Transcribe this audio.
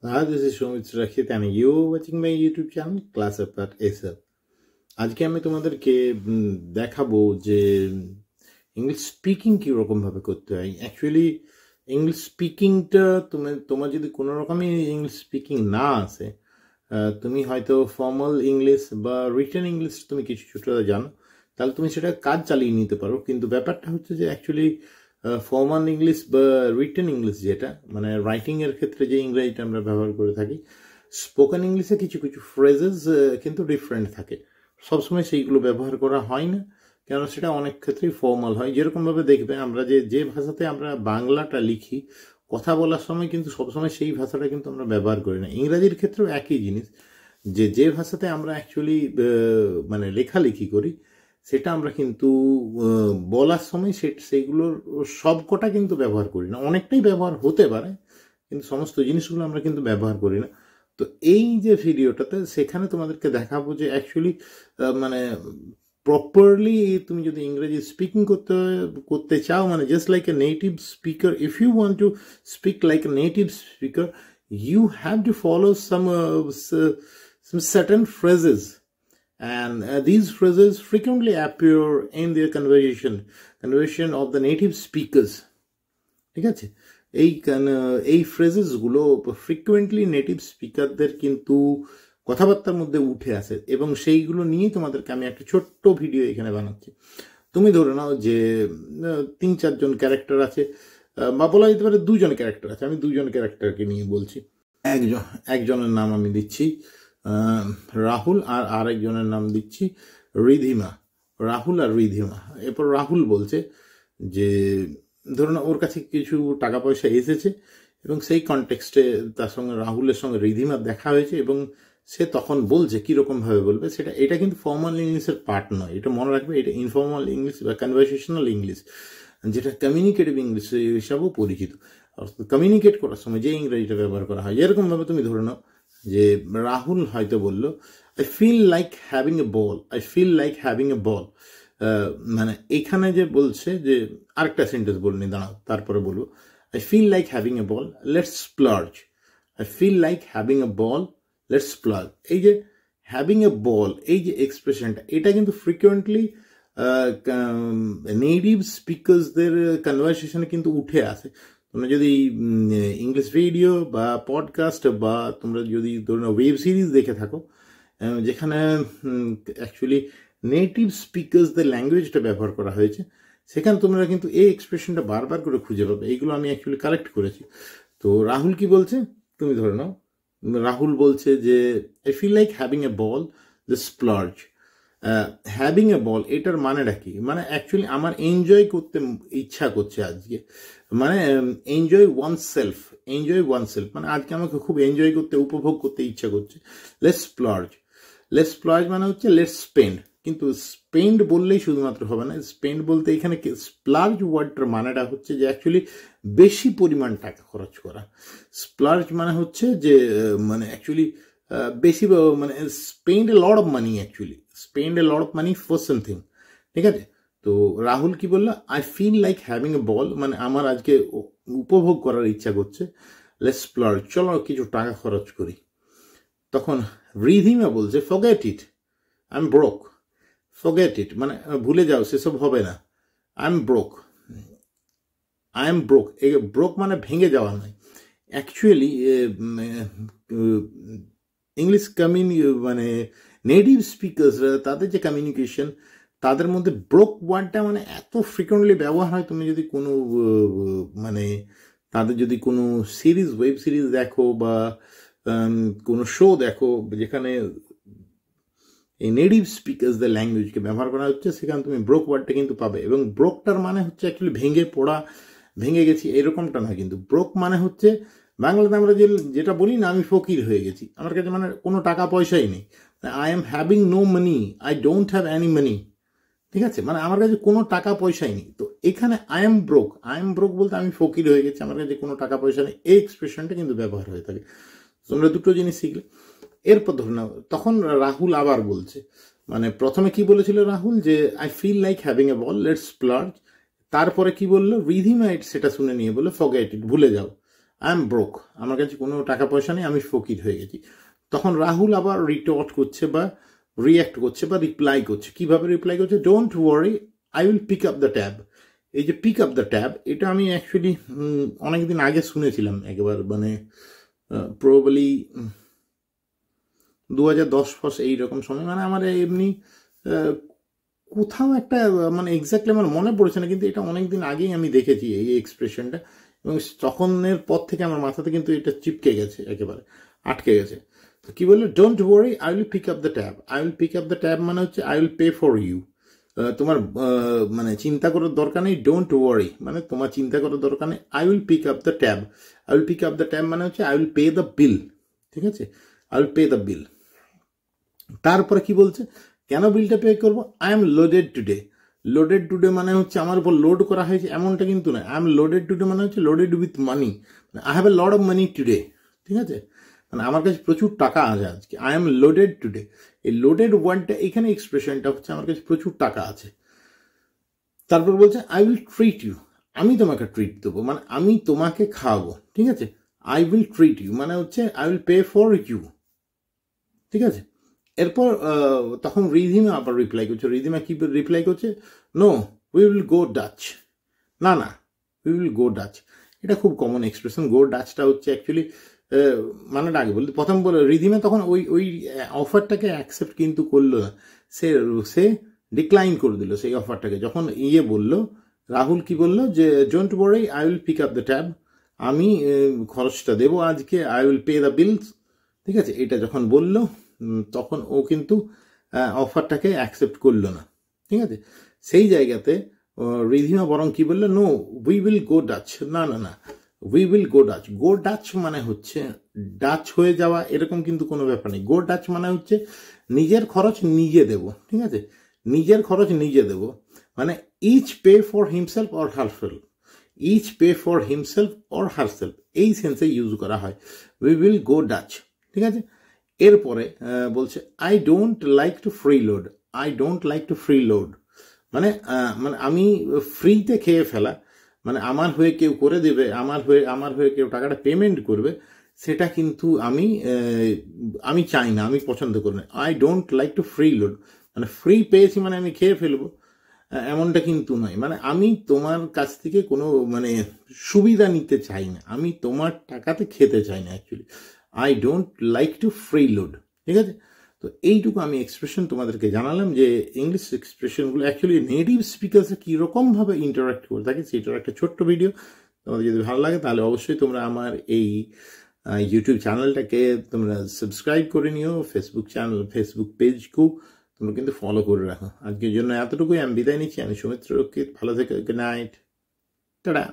Hi, this is Shomit Rakshit and you watching my YouTube channel Class Up at ASAP. আজকে আমি তোমাদেরকে দেখাবো যে ইংলিশ স্পিকিং কীরকম ভাবে করতে হয়। অ্যাকচুয়ালি ইংলিশ স্পিকিংটা তোমার যদি কোনো রকমই ইংলিশ স্পিকিং না আসে, তুমি হয়তো ফর্মাল ইংলিশ বা রিটেন ইংলিশ তুমি কিছুটা জানো, তাহলে তুমি সেটা কাজ চালিয়ে নিতে পারো। কিন্তু ব্যাপারটা হচ্ছে যে অ্যাকচুয়ালি ফর্মাল ইংলিশ বা রিটেন ইংলিশ যেটা মানে রাইটিংয়ের ক্ষেত্রে যে ইংরেজিটা আমরা ব্যবহার করে থাকি, স্পোকেন ইংলিশে কিছু কিছু ফ্রেজেস কিন্তু ডিফারেন্ট থাকে। সবসময় সেইগুলো ব্যবহার করা হয় না, কেন সেটা অনেক ক্ষেত্রেই ফর্মাল হয়। যেরকমভাবে দেখবে আমরা যে ভাষাতে আমরা বাংলাটা লিখি, কথা বলার সময় কিন্তু সবসময় সেই ভাষাটা কিন্তু আমরা ব্যবহার করি না। ইংরাজির ক্ষেত্রেও একই জিনিস, যে ভাষাতে আমরা অ্যাকচুয়ালি মানে লেখালেখি করি, সেটা আমরা কিন্তু বলার সময় সেইগুলোর সবকটা কিন্তু ব্যবহার করি না। অনেকটাই ব্যবহার হতে পারে, কিন্তু সমস্ত জিনিসগুলো আমরা কিন্তু ব্যবহার করি না। তো এই যে ভিডিওটাতে সেখানে তোমাদেরকে দেখাবো যে অ্যাকচুয়ালি মানে প্রপারলি তুমি যদি ইংরেজি স্পিকিং করতে চাও, মানে just like a native speaker, if you want to speak like a native speaker, you have to follow some certain phrases, and these phrases frequently appear in their conversation of the native speakers. ঠিক আছে, এই ফ্রেজেসগুলো frequently native স্পিকারদের কিন্তু কথাবার্তার মধ্যে উঠে আসে, এবং সেইগুলো নিয়েই তোমাদেরকে আমি একটা ছোট্ট ভিডিও এখানে বানাচ্ছি। তুমি ধরে নাও যে 3-4 জন ক্যারেক্টার আছে, বা বলা যেতে পারে 2 জন ক্যারেক্টার আছে। আমি 2 জন ক্যারেক্টারকে নিয়ে বলছি। একজনের নাম আমি দিচ্ছি রাহুল, আর আরেকজনের নাম দিচ্ছি রিধিমা। রাহুল আর রিধিমা। এরপর রাহুল বলছে যে ধরুন ওর কাছে কিছু টাকা পয়সা এসেছে, এবং সেই কনটেক্সটে তার সঙ্গে রাহুলের সঙ্গে রিধিমার দেখা হয়েছে, এবং সে তখন বলছে কীরকমভাবে বলবে এটা কিন্তু ফর্মাল ইংলিশের পার্ট নয়। এটা মনে রাখবে, এটা ইনফর্মাল ইংলিশ বা কনভারসেশনাল ইংলিশ, যেটা কমিউনিকেটিভ ইংলিশ হিসাবেও পরিচিত। কমিউনিকেট করার সময় যে ইংরেজিটা ব্যবহার করা হয়, যেরকমভাবে তুমি ধরে নাও যে রাহুল হয়তো বলল, I feel like having a ball, I feel like having a ball. মানে এখানে যে বলছে যে আরেকটা সেন্টেন্স বলিনি, দাঁড়াও তারপরে বলবো। I feel like having a ball, let's splurge. I feel like having a ball, let's splurge. এই যে হ্যাভিং এ বল, এই যে এক্সপ্রেশনটা, এটা কিন্তু ফ্রিকুয়েন্টলি নেটিভ স্পিকার্সদের কনভারসেশনে কিন্তু উঠে আসে। তোমরা যদি ইংলিশ ভিডিও বা পডকাস্ট বা তোমরা যদি ধরুন ওয়েব সিরিজ দেখে থাকো, যেখানে অ্যাকচুয়ালি নেটিভ স্পিকার্সদের ল্যাঙ্গুয়েজটা ব্যবহার করা হয়েছে, সেখানে তোমরা কিন্তু এই এক্সপ্রেশনটা বারবার করে খুঁজে পাবে। এইগুলো আমি অ্যাকচুয়ালি কালেক্ট করেছি। তো রাহুল কি বলছে, তুমি ধরে নাও রাহুল বলছে যে I feel like having a ball, the splurge. Having a ball, এটার মানেটা কি? মানে অ্যাকচুয়ালি আমার এনজয় করতে ইচ্ছা করছে আজকে, মানে enjoy one self, enjoy one self, মানে আজকে আমাকে খুব এনজয় করতে, উপভোগ করতে ইচ্ছা করছে। লেটস স্প্লার্জ, লেটস স্প্লার্জ মানে হচ্ছে লেটস স্পেন্ড। কিন্তু স্পেন্ড বললেই শুধুমাত্র হবে না, স্পেন্ড বলতে এখানে স্প্লার্জ ওয়ার্ডটার মানেটা হচ্ছে যে অ্যাকচুয়ালি বেশি পরিমাণ টাকা খরচ করা। স্প্লার্জ মানে হচ্ছে যে মানে অ্যাকচুয়ালি বেশি, মানে spend a lot of money, actually spend a lot of money for something. ঠিক আছে, তো রাহুল কি বললো, I feel like having a ball, মানে আমার আজকে উপভোগ করার ইচ্ছা করছে। লেটস স্প্লার্জ, চলো কিছু টাকা খরচ করি। তখন রিধিমা বলছে forget it, I am broke. Forget it মানে ভুলে যাও, সেসব হবে না। I am broke, I am broke. এই ব্রোক মানে ভেঙে যাওয়া নয়। অ্যাকচুয়ালি ইংলিশ মানে নেটিভ স্পিকার্সরা, তাদের যে কমিউনিকেশন, তাদের মধ্যে ব্রোক ওয়ার্ডটা মানে এত ফ্রিকুয়েন্টলি ব্যবহার হয়। তুমি যদি কোনো মানে তাদের যদি কোনো সিরিজ, ওয়েব সিরিজ দেখো বা কোনো শো দেখো যেখানে এই নেটিভ স্পিকার্সদের ল্যাঙ্গুয়েজকে ব্যবহার করা হচ্ছে, সেখানে তুমি ব্রোক ওয়ার্ডটা কিন্তু পাবে। এবং ব্রোকটার মানে হচ্ছে অ্যাকচুয়ালি ভেঙে পড়া, ভেঙে গেছি এরকমটা না। কিন্তু ব্রোক মানে হচ্ছে বাংলাতে আমরা যেটা বলি না, আমি ফকির হয়ে গেছি, আমার কাছে মানে কোনো টাকা পয়সাই নেই। I am having no money, I don't have any money. ঠিক আছে, মানে আমার কাছে কোনো টাকা পয়সাই নেই। তো এখানে I am broke, I am broke বলতে আমি ফকির হয়ে গেছি, আমার কাছে কোনো টাকা পয়সা নেই, এই এক্সপ্রেশনটা কিন্তু ব্যবহার হয়ে থাকে। তোমরা দুটো জিনিস শিখলে। এরপর ধরে নাও তখন রাহুল আবার বলছে, মানে প্রথমে কি বলেছিল রাহুল যে I feel like having a ball, let's splurge. তারপরে কি বললো রিধিমা, সেটা শুনে নিয়ে বললো ফরগেট ইট, ভুলে যাও। আই এম ব্রোক, আমার কাছে কোনো টাকা পয়সা নেই, আমি ফকির হয়ে গেছি। তখন রাহুল আবার রিটর্ট করছে বা রিয়্যাক্ট করছে বা রিপ্লাই করছে। কিভাবে রিপ্লাই করছে? Don't worry, I will pick up the tab. এই যে পিক আপ দ্য ট্যাব, এটা আমি অ্যাকচুয়ালি অনেকদিন আগে শুনেছিলাম একবার, মানে প্রবাবলি 2010 এইরকম সময়, মানে আমার এমনি কোথাও একটা, মানে এক্স্যাক্টলি আমার মনে পড়েছে না, কিন্তু এটা অনেকদিন আগেই আমি দেখেছি এই এক্সপ্রেশনটা, এবং তখনের পর থেকে আমার মাথাতে কিন্তু এটা চিপকে গেছে, একেবারে আটকে গেছে। তো কি বললো? Don't worry, I will pick up the tab. I will pick up the tab মানে হচ্ছে I will pay for you. তোমার মানে চিন্তা করার দরকার নেই। ডোন্ট ওয়ারি মানে তোমার চিন্তা করার দরকার নেই। I will pick up the tab. I will pick up the tab মানে হচ্ছে I will pay the bill. ঠিক আছে, I will pay the bill. তারপরে কি বলছে? কেন বিলটা পে করবো? I am loaded today. Loaded today মানে হচ্ছে আমার উপর লোড করা হয়েছে এমনটা কিন্তু না। আই এম লোডেড টুডে মানে হচ্ছে loaded with money, I have a lot of money today. ঠিক আছে, মানে আমার কাছে প্রচুর টাকা আছে আজকে। আই এম লোডেড টুডে, এই লোডেড ওয়ার্ডটা এখানে এক্সপ্রেশনটা হচ্ছে আমার কাছে প্রচুর টাকা আছে। তারপর বলছে আই উইল ট্রিট ইউ, আমি তোমাকে ট্রিট দেবো, মানে আমি তোমাকে খাওয়াবো। ঠিক আছে, আই উইল ট্রিট ইউ মানে হচ্ছে I will pay for you. ঠিক আছে, এরপর তখন রিধিমা আবার রিপ্লাই করছে। রিধিমা কি রিপ্লাই করছে? No, we will go dutch. না না, উই উইল গো ডাচ। এটা খুব কমন এক্সপ্রেশন। গো ডাচটা হচ্ছে অ্যাকচুয়ালি মানে আগে বলতে প্রথম বলে রিধিমা তখন ওই অফারটাকে অ্যাকসেপ্ট কিন্তু করলো না, সে ডিক্লাইন করে দিল সেই অফারটাকে। যখন বলল রাহুল, কি বললো যে don't worry, I will pick up the tab, আমি খরচটা দেবো আজকে, I will pay the bills. ঠিক আছে, এটা যখন বললো তখন ও কিন্তু অফারটাকে অ্যাকসেপ্ট করলো না। ঠিক আছে, সেই জায়গাতে রিধিমা বরং কি বললো? No, we will go dutch. না না না, we will go dutch. Go dutch মানে হচ্ছে ডাচ হয়ে যাওয়া, এরকম কিন্তু কোনো ব্যাপার নেই। গো ডাচ মানে হচ্ছে নিজের খরচ নিজে দেব। ঠিক আছে, নিজের খরচ নিজে দেব মানে each pay for himself or herself. Each pay for himself or herself এই সেন্সে ইউজ করা হয়, উই উইল গো ডাচ। ঠিক আছে, এরপরে বলছে I don't like to free load. I don't like to free load মানে মানে আমি ফ্রিতে খেয়ে ফেলা, মানে আমার হয়ে কেউ করে দেবে, আমার হয়ে কেউ টাকাটা পেমেন্ট করবে, সেটা কিন্তু আমি চাই না, আমি পছন্দ করি না। I don't like to free load মানে ফ্রি পেয়েছি মানে আমি খেয়ে ফেলবো এমনটা কিন্তু নয়। মানে আমি তোমার কাছ থেকে কোনো মানে সুবিধা নিতে চাই না, আমি তোমার টাকাতে খেতে চাই না actually. I don't like to free load. ঠিক আছে, তো এইটুকু আমি এক্সপ্রেশন তোমাদেরকে জানালাম যে ইংলিশ এক্সপ্রেশনগুলো অ্যাকচুয়ালি নেটিভ স্পিকার্সে কীরকমভাবে ইন্টারাক্ট করে থাকে সেটার একটা ছোট্ট ভিডিও। তোমাদের যদি ভালো লাগে তাহলে অবশ্যই তোমরা আমার এই ইউটিউব চ্যানেলটাকে তোমরা সাবস্ক্রাইব করে নিও, ফেসবুক পেজকেও তোমরা কিন্তু ফলো করে রাখো। আজকের জন্য এতটুকুই, আমি বিদায় নিচ্ছি। আমি সৌমিত্র রক্ষিত, ভালো থেকো, গুড নাইট, টাটা।